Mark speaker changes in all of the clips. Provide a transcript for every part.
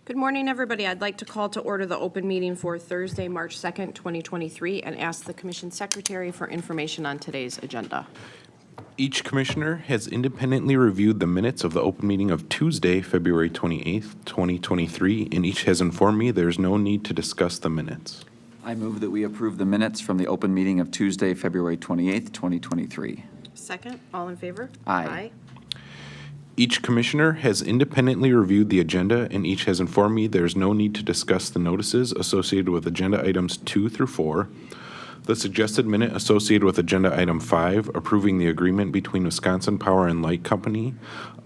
Speaker 1: Good morning, everybody. I'd like to call to order the open meeting for Thursday, March 2nd, 2023, and ask the Commission Secretary for information on today's agenda.
Speaker 2: Each commissioner has independently reviewed the minutes of the open meeting of Tuesday, February 28th, 2023, and each has informed me there's no need to discuss the minutes.
Speaker 3: I move that we approve the minutes from the open meeting of Tuesday, February 28th, 2023.
Speaker 1: Second, all in favor?
Speaker 3: Aye.
Speaker 2: Each commissioner has independently reviewed the agenda, and each has informed me there's no need to discuss the notices associated with agenda items 2 through 4, the suggested minute associated with agenda item 5, approving the agreement between Wisconsin Power and Light Company,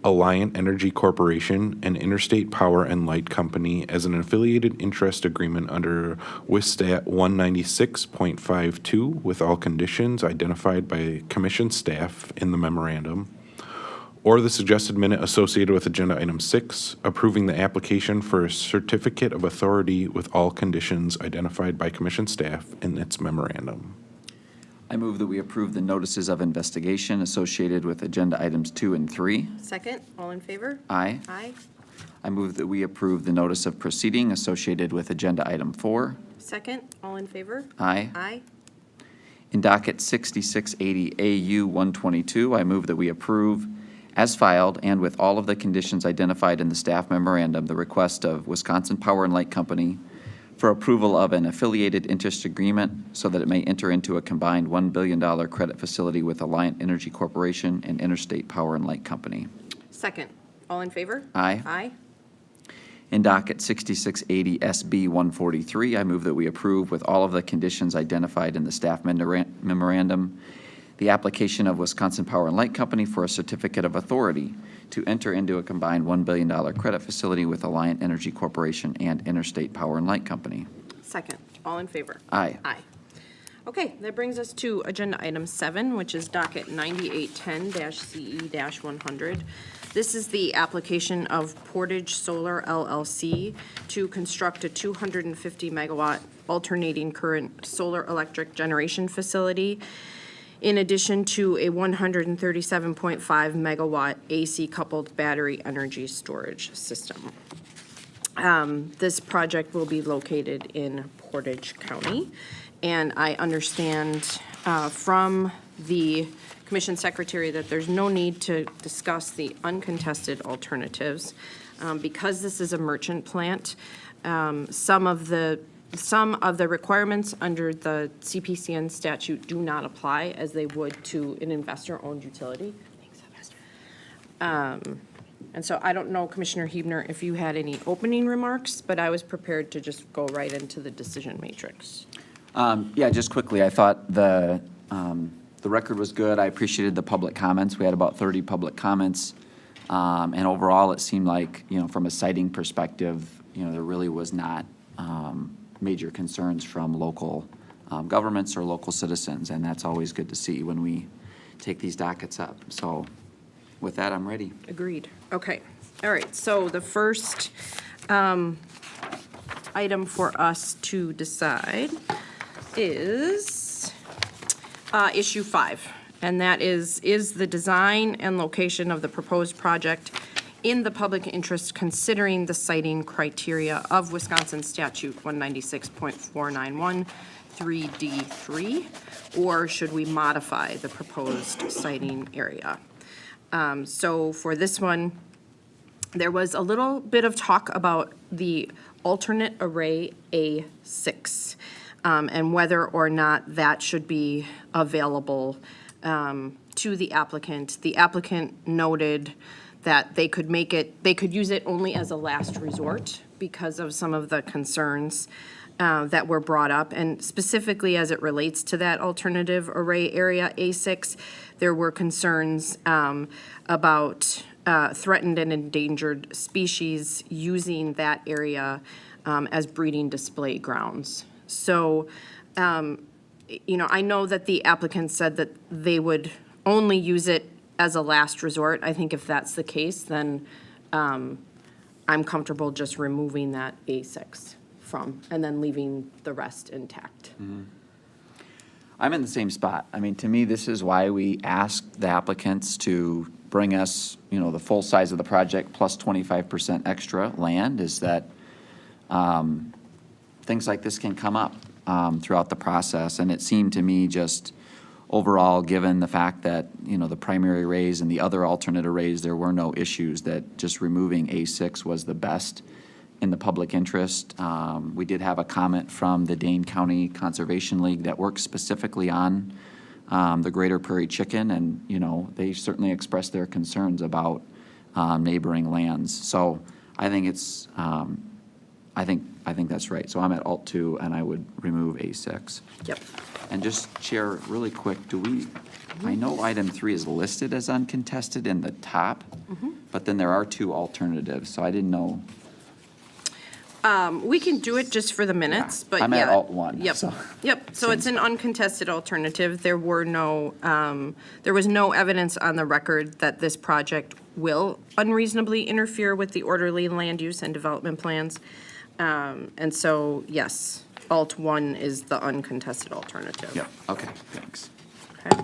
Speaker 2: Alliant Energy Corporation, and Interstate Power and Light Company as an affiliated interest agreement under WIS Stat 196.52 with all conditions identified by Commission staff in the memorandum, or the suggested minute associated with agenda item 6, approving the application for a certificate of authority with all conditions identified by Commission staff in its memorandum.
Speaker 3: I move that we approve the notices of investigation associated with agenda items 2 and 3.
Speaker 1: Second, all in favor?
Speaker 3: Aye.
Speaker 1: Aye.
Speaker 3: I move that we approve the notice of proceeding associated with agenda item 4.
Speaker 1: Second, all in favor?
Speaker 3: Aye.
Speaker 1: Aye.
Speaker 3: In docket 6680 AU 122, I move that we approve, as filed and with all of the conditions identified in the staff memorandum, the request of Wisconsin Power and Light Company for approval of an affiliated interest agreement so that it may enter into a combined $1 billion credit facility with Alliant Energy Corporation and Interstate Power and Light Company.
Speaker 1: Second, all in favor?
Speaker 3: Aye.
Speaker 1: Aye.
Speaker 3: In docket 6680 SB 143, I move that we approve with all of the conditions identified in the staff memorandum the application of Wisconsin Power and Light Company for a certificate of authority to enter into a combined $1 billion credit facility with Alliant Energy Corporation and Interstate Power and Light Company.
Speaker 1: Second, all in favor?
Speaker 3: Aye.
Speaker 1: Aye. Okay, that brings us to agenda item 7, which is docket 9810-CE-100. This is the application of Portage Solar LLC to construct a 250 megawatt alternating current solar electric generation facility in addition to a 137.5 megawatt AC coupled battery energy storage system. This project will be located in Portage County, and I understand from the Commission Secretary that there's no need to discuss the uncontested alternatives. Because this is a merchant plant, some of the requirements under the CPCN statute do not apply as they would to an investor-owned utility. And so I don't know, Commissioner Huebner, if you had any opening remarks, but I was prepared to just go right into the decision matrix.
Speaker 3: Yeah, just quickly, I thought the record was good. I appreciated the public comments. We had about 30 public comments. And overall, it seemed like, from a siting perspective, there really was not major concerns from local governments or local citizens, and that's always good to see when we take these dockets up. So with that, I'm ready.
Speaker 1: Agreed. Okay. All right. So the first item for us to decide is issue 5, and that is the design and location of the proposed project in the public interest considering the siting criteria of Wisconsin Statute 196.491 3D3, or should we modify the proposed siting area? So for this one, there was a little bit of talk about the alternate array A6 and whether or not that should be available to the applicant. The applicant noted that they could use it only as a last resort because of some of the concerns that were brought up. And specifically as it relates to that alternative array area A6, there were concerns about threatened and endangered species using that area as breeding display grounds. So, I know that the applicant said that they would only use it as a last resort. I think if that's the case, then I'm comfortable just removing that A6 and then leaving the rest intact.
Speaker 3: Mm-hmm. I'm in the same spot. I mean, to me, this is why we asked the applicants to bring us, the full size of the project plus 25% extra land, is that things like this can come up throughout the process. And it seemed to me just overall, given the fact that, the primary raise and the other alternate arrays, there were no issues, that just removing A6 was the best in the public interest. We did have a comment from the Dane County Conservation League that works specifically on the Greater Prairie Chicken, and, they certainly expressed their concerns about neighboring lands. So I think it's, I think that's right. So I'm at Alt 2, and I would remove A6.
Speaker 1: Yep.
Speaker 3: And just, Chair, really quick, I know item 3 is listed as uncontested in the top, but then there are 2 alternatives, so I didn't know.
Speaker 1: We can do it just for the minutes, but yeah.
Speaker 3: I'm at Alt 1.
Speaker 1: Yep,
Speaker 3: so-
Speaker 1: yep, so it's an uncontested alternative. There was no evidence on the record that this project will unreasonably interfere with the orderly land use and development plans. And so, yes, Alt 1 is the uncontested alternative.
Speaker 3: Yep, okay, thanks.
Speaker 1: Okay.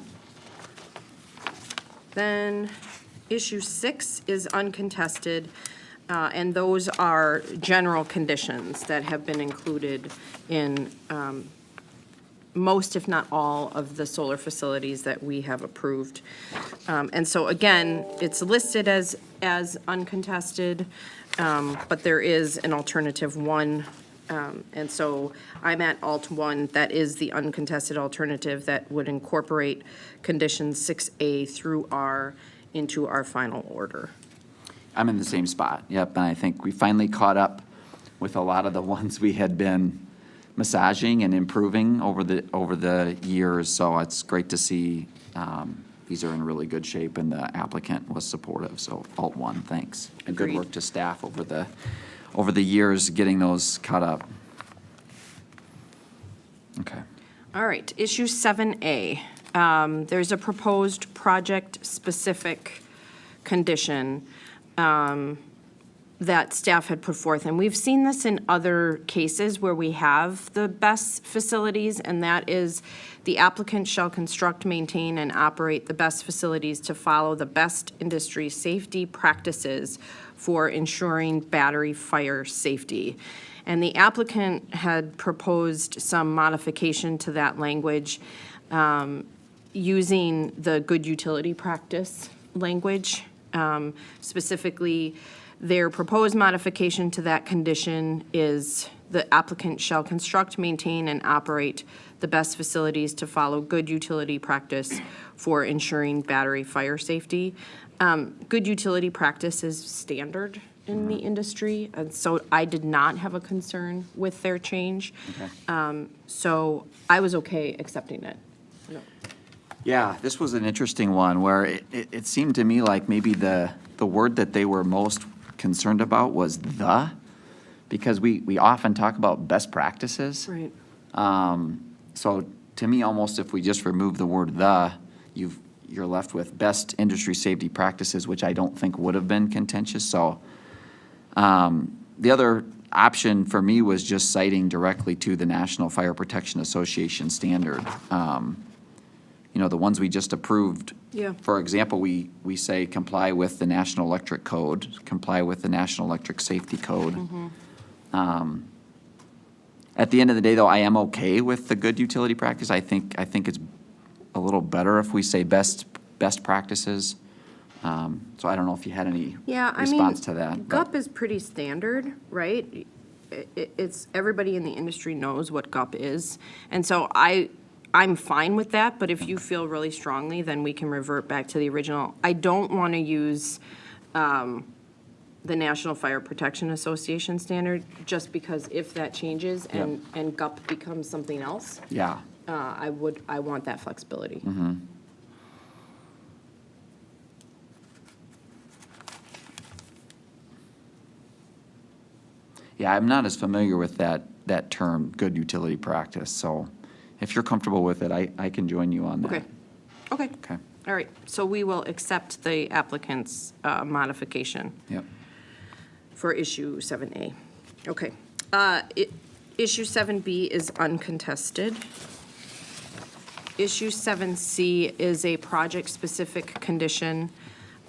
Speaker 1: Then, issue 6 is uncontested, and those are general conditions that have been included in most, if not all, of the solar facilities that we have approved. And so, again, it's listed as uncontested, but there is an alternative 1. And so I'm at Alt 1, that is the uncontested alternative that would incorporate conditions 6A through R into our final order.
Speaker 3: I'm in the same spot, yep, and I think we finally caught up with a lot of the ones we had been massaging and improving over the years, so it's great to see these are in really good shape, and the applicant was supportive, so Alt 1, thanks. And good
Speaker 1: Agreed.
Speaker 3: work to staff over the years getting those caught up. Okay.
Speaker 1: All right, issue 7A. There's a proposed project-specific condition that staff had put forth, and we've seen this in other cases where we have the best facilities, and that is the applicant shall construct, maintain, and operate the best facilities to follow the best industry safety practices for ensuring battery fire safety. And the applicant had proposed some modification to that language using the good utility practice language. Specifically, their proposed modification to that condition is the applicant shall construct, maintain, and operate the best facilities to follow good utility practice for ensuring battery fire safety. Good utility practice is standard in the industry, and so I did not have a concern with their change.
Speaker 3: Okay.
Speaker 1: So I was okay accepting it. No.
Speaker 3: Yeah, this was an interesting one where it seemed to me like maybe the word that they were most concerned about was the, because we often talk about best practices.
Speaker 1: Right.
Speaker 3: So to me, almost if we just remove the word the, you're left with best industry safety practices, which I don't think would have been contentious. So the other option for me was just citing directly to the National Fire Protection Association standard. The ones we just approved.
Speaker 1: Yeah.
Speaker 3: For example, we say comply with the National Electric Code, comply with the National Electric Safety Code. At the end of the day, though, I am okay with the good utility practice. I think it's a little better if we say best practices. So I don't know if you had any response to that. but-
Speaker 1: GUP is pretty standard, right? It's, everybody in the industry knows what GUP is. And so I'm fine with that, but if you feel really strongly, then we can revert back to the original. I don't want to use the National Fire Protection Association standard, just because if that changes and GUP becomes something else,
Speaker 3: Yeah.
Speaker 1: I want that flexibility.
Speaker 3: Yeah, I'm not as familiar with that term, good utility practice, so if you're comfortable with it, I can join you on that.
Speaker 1: Okay, okay.
Speaker 3: Okay.
Speaker 1: All right, so we will accept the applicant's modification
Speaker 3: Yep.
Speaker 1: for issue 7A. Okay. Issue 7B is uncontested. Issue 7C is a project-specific condition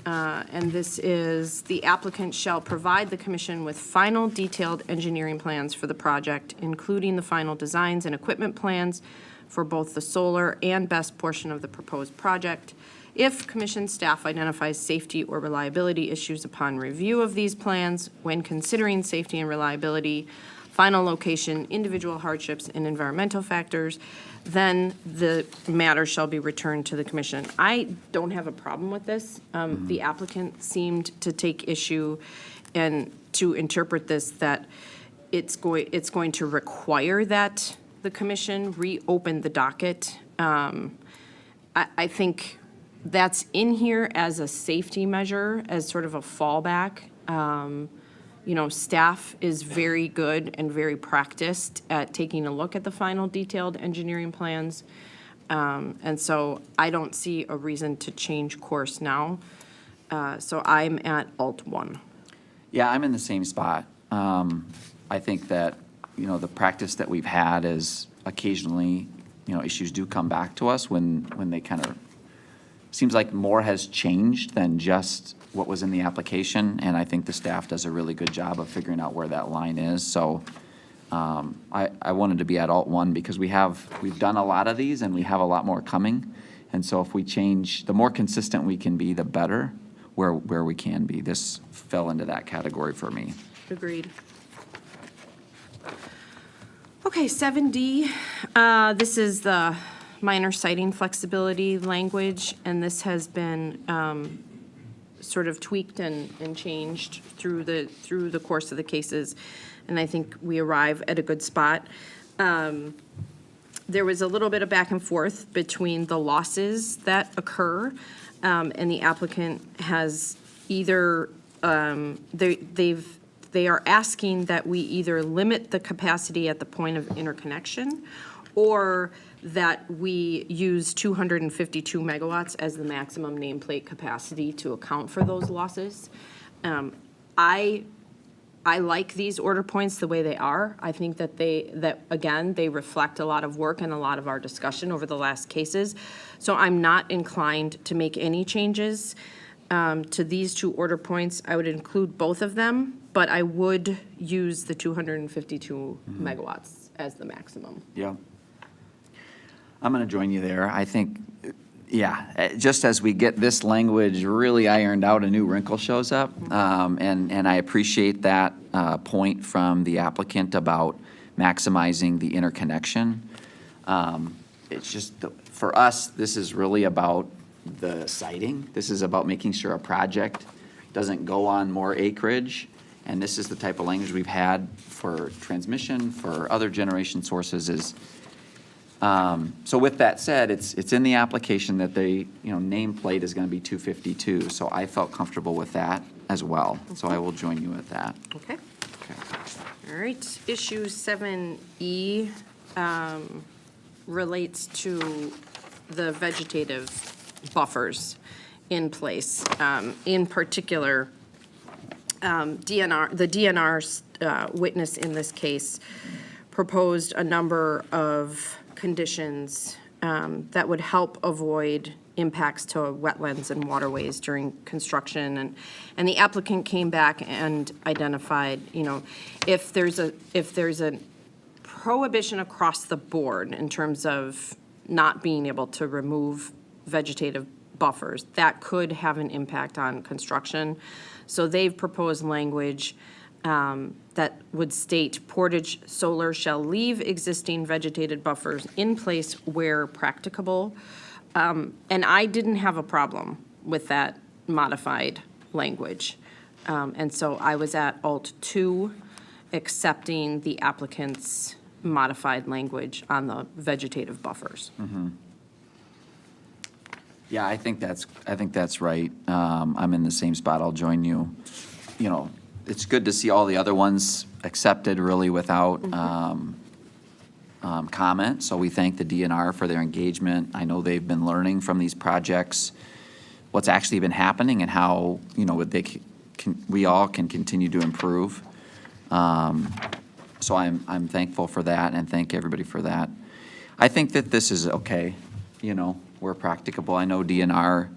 Speaker 1: and this is, the applicant shall provide the commission with final detailed engineering plans for the project, including the final designs and equipment plans for both the solar and BESS portion of the proposed project. If commission staff identifies safety or reliability issues upon review of these plans, when considering safety and reliability, final location, individual hardships, and environmental factors, then the matter shall be returned to the commission. I don't have a problem with this. The applicant seemed to take issue and to interpret this that it's going to require that the commission reopen the docket. I think that's in here as a safety measure, as sort of a fallback. You know, staff is very good and very practiced at taking a look at the final detailed engineering plans. And so I don't see a reason to change course now. So I'm at Alt 1.
Speaker 3: Yeah, I'm in the same spot. I think that, you know, the practice that we've had is occasionally, you know, issues do come back to us when they kind of, seems like more has changed than just what was in the application, and I think the staff does a really good job of figuring out where that line is. So I wanted to be at Alt 1 because we've done a lot of these and we have a lot more coming. And so if we change, the more consistent we can be, the better where we can be. This fell into that category for me.
Speaker 1: Agreed. Okay, 7D, this is the minor siting flexibility language, and this has been sort of tweaked and changed through the course of the cases, and I think we arrive at a good spot. There was a little bit of back and forth between the losses that occur, and the applicant has either, they are asking that we either limit the capacity at the point of interconnection, or that we use 252 megawatts as the maximum nameplate capacity to account for those losses. I like these order points the way they are. I think that they reflect a lot of work and a lot of our discussion over the last cases. So I'm not inclined to make any changes to these two order points. I would include both of them, but I would use the 252 megawatts as the maximum.
Speaker 3: Yeah. I'm going to join you there. I think, yeah, just as we get this language really ironed out, a new wrinkle shows up. And I appreciate that point from the applicant about maximizing the interconnection. It's just, for us, this is really about the siting. This is about making sure a project doesn't go on more acreage. And this is the type of language we've had for transmission, for other generation sources is, so with that said, it's in the application that the, you know, nameplate is going to be 252. So I felt comfortable with that as well. So I will join you with that.
Speaker 1: Okay. All right. Issue 7E relates to the vegetative buffers in place. In particular, the DNR's witness in this case proposed a number of conditions that would help avoid impacts to wetlands and waterways during construction, and the applicant came back and identified, you know, if there's a prohibition across the board in terms of not being able to remove vegetative buffers, that could have an impact on construction. So they've proposed language that would state Portage Solar shall leave existing vegetated buffers in place where practicable. And I didn't have a problem with that modified language. And so I was at Alt 2, accepting the applicant's modified language on the vegetative buffers.
Speaker 3: Yeah, I think that's right. I'm in the same spot. I'll join you. You know, it's good to see all the other ones accepted really without comment. So we thank the DNR for their engagement. I know they've been learning from these projects what's actually been happening and how, you know, we all can continue to improve. So I'm thankful for that and thank everybody for that. I think that this is okay. You know, we're practicable. I know DNR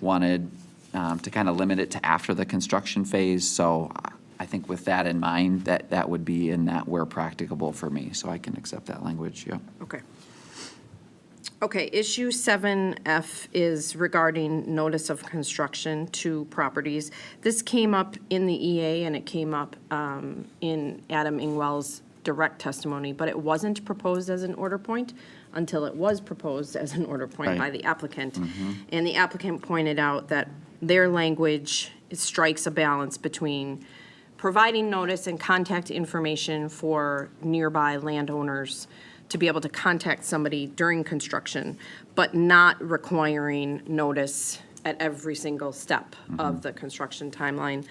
Speaker 3: wanted to kind of limit it to after the construction phase. So I think with that in mind, that would be in that where practicable for me, so I can accept that language, yeah.
Speaker 1: Okay. Okay, issue 7F is regarding notice of construction to properties. This came up in the EA and it came up in Adam Ingwell's direct testimony, but it wasn't proposed as an order point until it was proposed as an order point by
Speaker 3: Right.
Speaker 1: the applicant. And the applicant pointed out that their language strikes a balance between providing notice and contact information for nearby landowners to be able to contact somebody during construction, but not requiring notice at every single step of the construction timeline.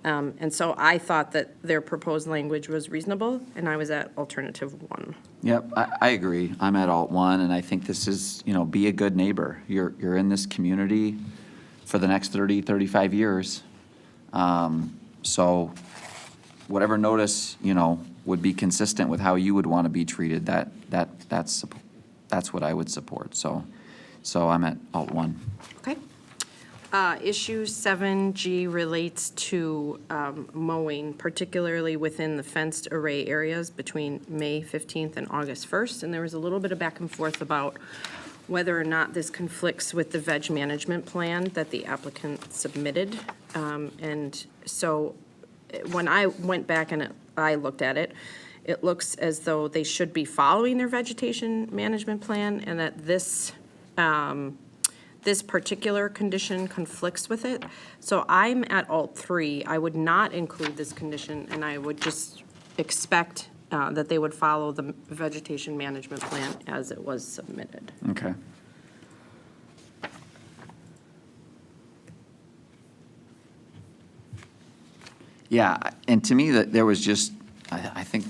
Speaker 1: And so I thought that their proposed language was reasonable, and I was at alternative 1.
Speaker 3: Yep, I agree. I'm at alt 1, and I think this is, be a good neighbor. You're in this community for the next 30, 35 years. So whatever notice, would be consistent with how you would want to be treated, that's what I would support. So I'm at alt 1.
Speaker 1: Okay. Issue 7G relates to mowing, particularly within the fenced array areas between May 15th and August 1st. And there was a little bit of back and forth about whether or not this conflicts with the veg management plan that the applicant submitted. And so when I went back and I looked at it, it looks as though they should be following their vegetation management plan, and that this particular condition conflicts with it. So I'm at alt 3. I would not include this condition, and I would just expect that they would follow the vegetation management plan as it was submitted.
Speaker 3: Okay. Yeah, and to me, that there was just, I think,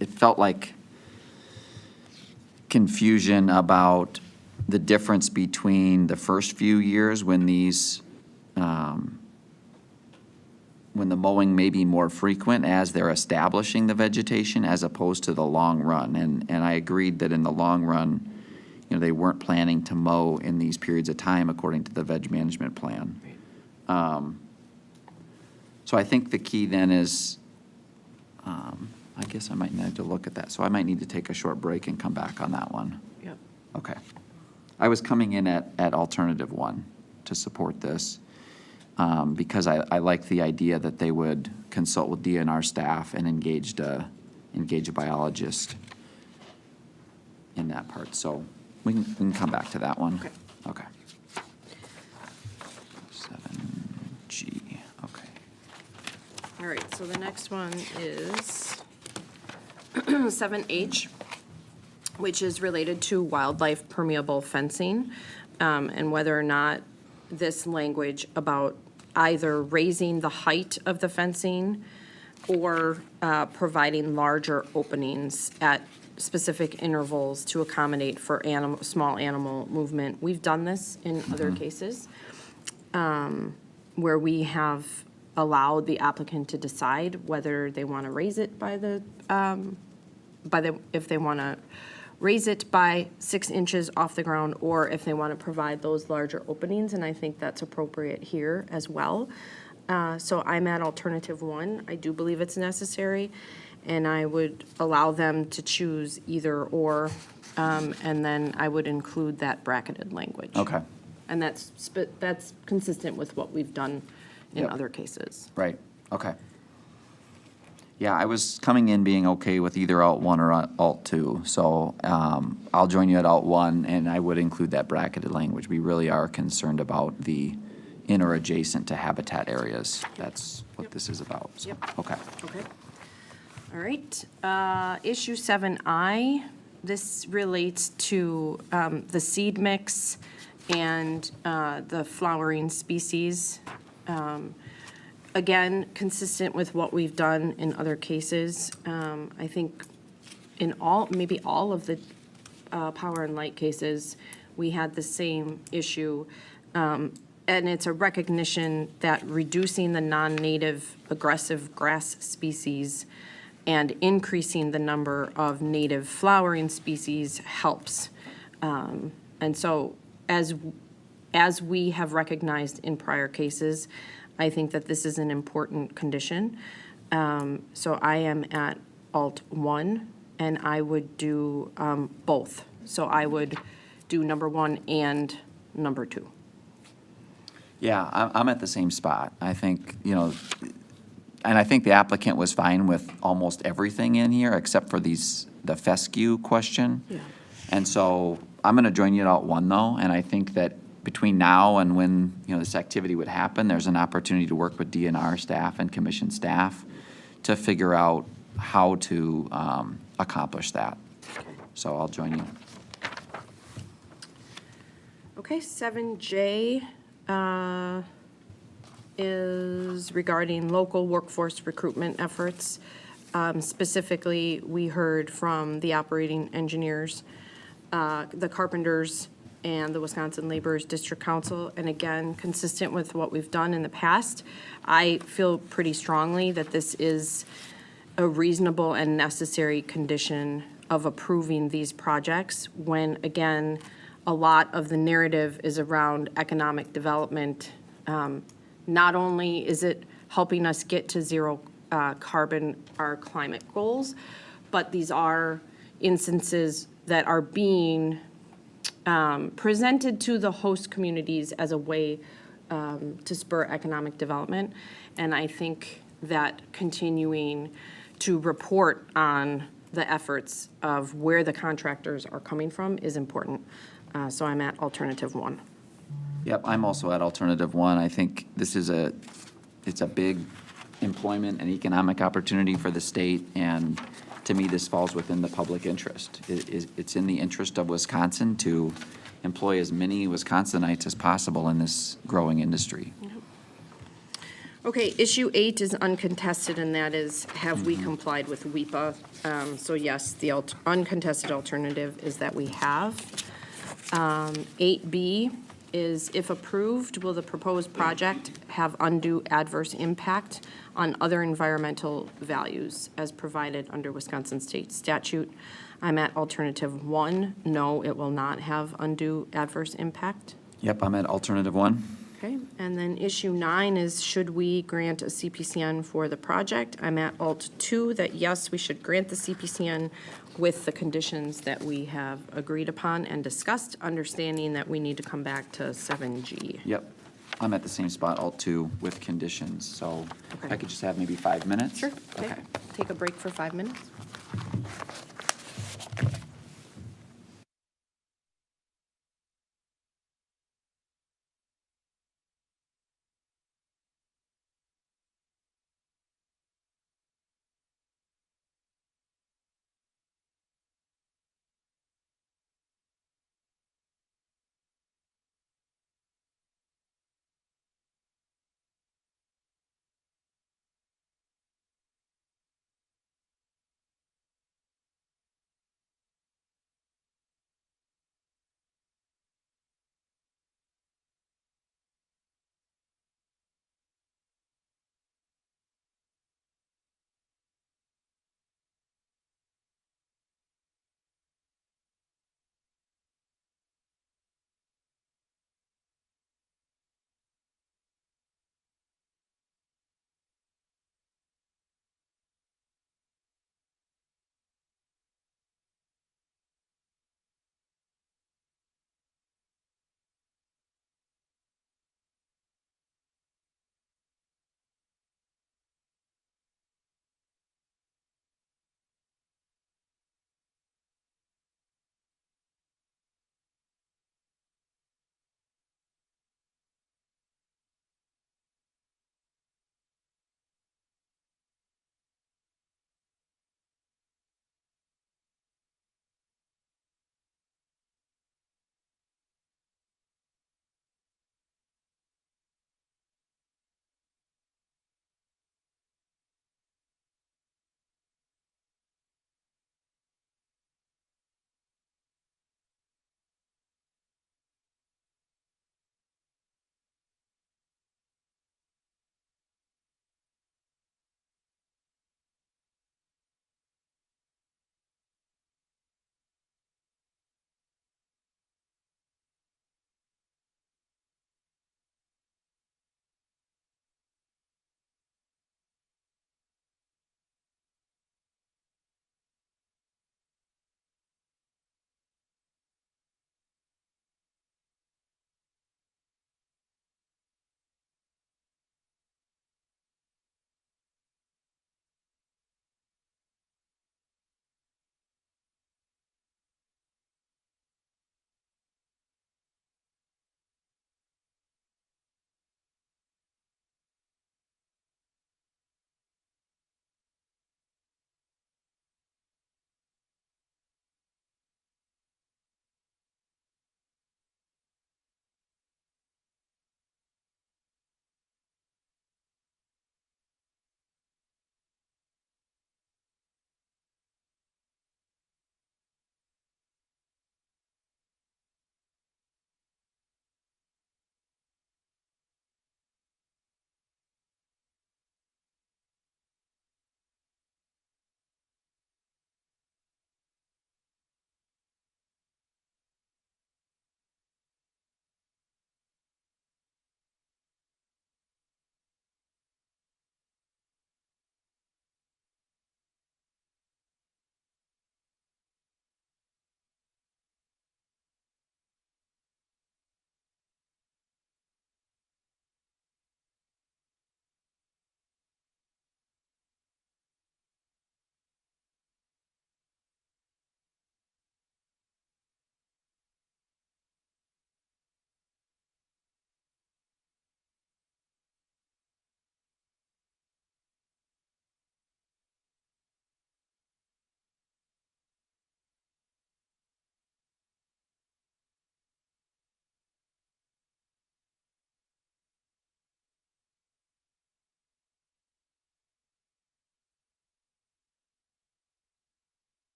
Speaker 3: it felt like confusion about the difference between the first few years when these, when the mowing may be more frequent as they're establishing the vegetation, as opposed to the long run. And I agreed that in the long run, they weren't planning to mow in these periods of time according to the veg management plan. So I think the key then is, I guess I might need to look at that. So I might need to take a short break and come back on that one.
Speaker 1: Yep.
Speaker 3: Okay. I was coming in at alternative 1 to support this, because I like the idea that they would consult with DNR staff and engage a biologist in that part. So we can come back to that one.
Speaker 1: Okay.
Speaker 3: Okay. 7G, okay.
Speaker 1: All right, so the next one is 7H, which is related to wildlife permeable fencing, and whether or not this language about either raising the height of the fencing or providing larger openings at specific intervals to accommodate for small animal movement. We've done this in other cases where we have allowed the applicant to decide whether they want to raise it if they want to raise it by 6 inches off the ground, or if they want to provide those larger openings, and I think that's appropriate here as well. So I'm at alternative 1. I do believe it's necessary, and I would allow them to choose either or, and then I would include that bracketed language.
Speaker 3: Okay.
Speaker 1: And that's consistent with what we've done in
Speaker 3: Yep.
Speaker 1: other cases.
Speaker 3: Right, okay. Yeah, I was coming in being okay with either alt 1 or alt 2, so I'll join you at alt 1, and I would include that bracketed language. We really are concerned about the in or adjacent to habitat areas. That's what this is about, so,
Speaker 1: Yep.
Speaker 3: okay.
Speaker 1: Okay. All right. Issue 7I, this relates to the seed mix and the flowering species. Again, consistent with what we've done in other cases. I think in maybe all of the power and light cases, we had the same issue. And it's a recognition that reducing the non-native aggressive grass species and increasing the number of native flowering species helps. And so as as we have recognized in prior cases, I think that this is an important condition. So I am at Alt 1, and I would do both. So I would do number 1 and number 2.
Speaker 3: Yeah, I'm at the same spot. I think, and I think the applicant was fine with almost everything in here except for the fescue question.
Speaker 1: Yeah.
Speaker 3: And so I'm going to join you at Alt 1 though, and I think that between now and when, this activity would happen, there's an opportunity to work with DNR staff and commission staff to figure out how to accomplish that. So I'll join you.
Speaker 1: Okay, 7J is regarding local workforce recruitment efforts. Specifically, we heard from the operating engineers, the carpenters, and the Wisconsin Laborers District Council. And again, consistent with what we've done in the past, I feel pretty strongly that this is a reasonable and necessary condition of approving these projects when, again, a lot of the narrative is around economic development. Not only is it helping us get to zero carbon, our climate goals, but these are instances that are being presented to the host communities as a way to spur economic development. And I think that continuing to report on the efforts of where the contractors are coming from is important. So I'm at alternative 1.
Speaker 3: Yep, I'm also at alternative 1. I think this is it's a big employment and economic opportunity for the state, and to me, this falls within the public interest. It's in the interest of Wisconsin to employ as many Wisconsinites as possible in this growing industry.
Speaker 1: Okay, issue 8 is uncontested, and that is, have we complied with WEPA? So yes, the uncontested alternative is that we have. 8B is, if approved, will the proposed project have undue adverse impact on other environmental values as provided under Wisconsin state statute? I'm at alternative 1, no, it will not have undue adverse impact.
Speaker 3: Yep, I'm at alternative 1.
Speaker 1: Okay, and then issue 9 is, should we grant a CPCN for the project? I'm at alt 2, that yes, we should grant the CPCN with the conditions that we have agreed upon and discussed, understanding that we need to come back to 7G.
Speaker 3: Yep, I'm at the same spot, alt 2, with conditions. So
Speaker 1: Okay.
Speaker 3: I could just have maybe 5 minutes?
Speaker 1: Sure, okay. Take a break for 5 minutes.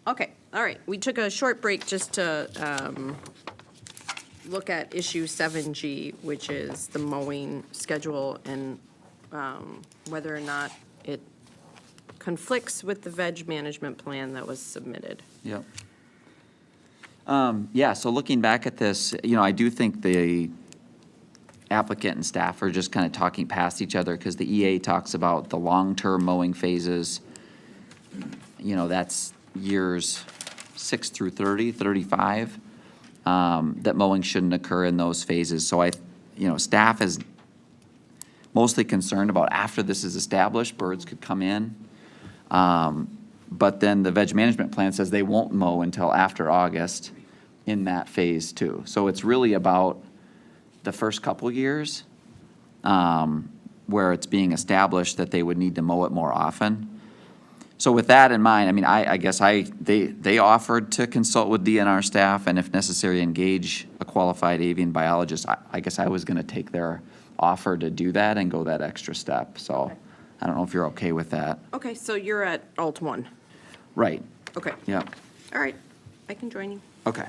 Speaker 1: Okay, all right. We took a short break just to look at issue 7G, which is the mowing schedule and whether or not it conflicts with the veg management plan that was submitted.
Speaker 3: Yep. Yeah, so looking back at this, I do think the applicant and staff are just kind of talking past each other because the EA talks about the long-term mowing phases. That's years 6 through 30, 35, that mowing shouldn't occur in those phases. So staff is mostly concerned about after this is established, birds could come in. But then the veg management plan says they won't mow until after August in that phase too. So it's really about the first couple years where it's being established that they would need to mow it more often. So with that in mind, I guess they offered to consult with DNR staff and if necessary engage a qualified avian biologist. I guess I was going to take their offer to do that and go that extra step. So I don't know if you're okay with that.
Speaker 1: Okay, so you're at alt 1.
Speaker 3: Right.
Speaker 1: Okay.
Speaker 3: Yep.
Speaker 1: All right, I can join you.
Speaker 3: Okay.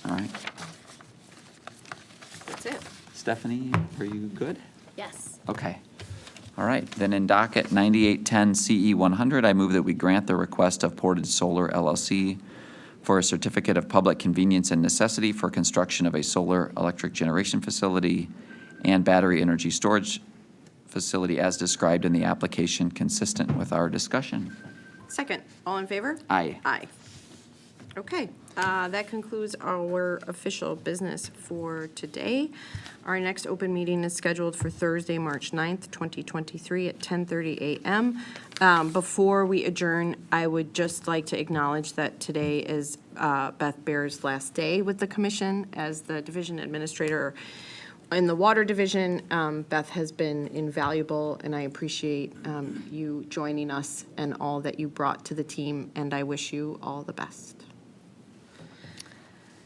Speaker 3: All right.
Speaker 1: That's it.
Speaker 3: Stephanie, are you good?
Speaker 4: Yes.
Speaker 3: Okay. All right, then in docket 9810 CE 100, I move that we grant the request of Portage Solar LLC for a certificate of public convenience and necessity for construction of a solar electric generation facility and battery energy storage facility as described in the application, consistent with our discussion.
Speaker 1: Second, all in favor?
Speaker 3: Aye.
Speaker 1: Aye. Okay, that concludes our official business for today. Our next open meeting is scheduled for Thursday, March 9th, 2023 at 10:30 a.m. Before we adjourn, I would just like to acknowledge that today is Beth Bear's last day with the commission as the division administrator. In the water division, Beth has been invaluable, and I appreciate you joining us and all that you brought to the team, and I wish you all the best.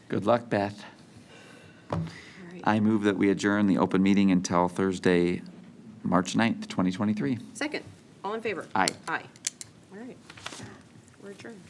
Speaker 3: Good luck, Beth.
Speaker 1: All right.
Speaker 3: I move that we adjourn the open meeting until Thursday, March 9th, 2023.
Speaker 1: Second, all in favor?
Speaker 3: Aye.
Speaker 1: Aye. All right, we're adjourned.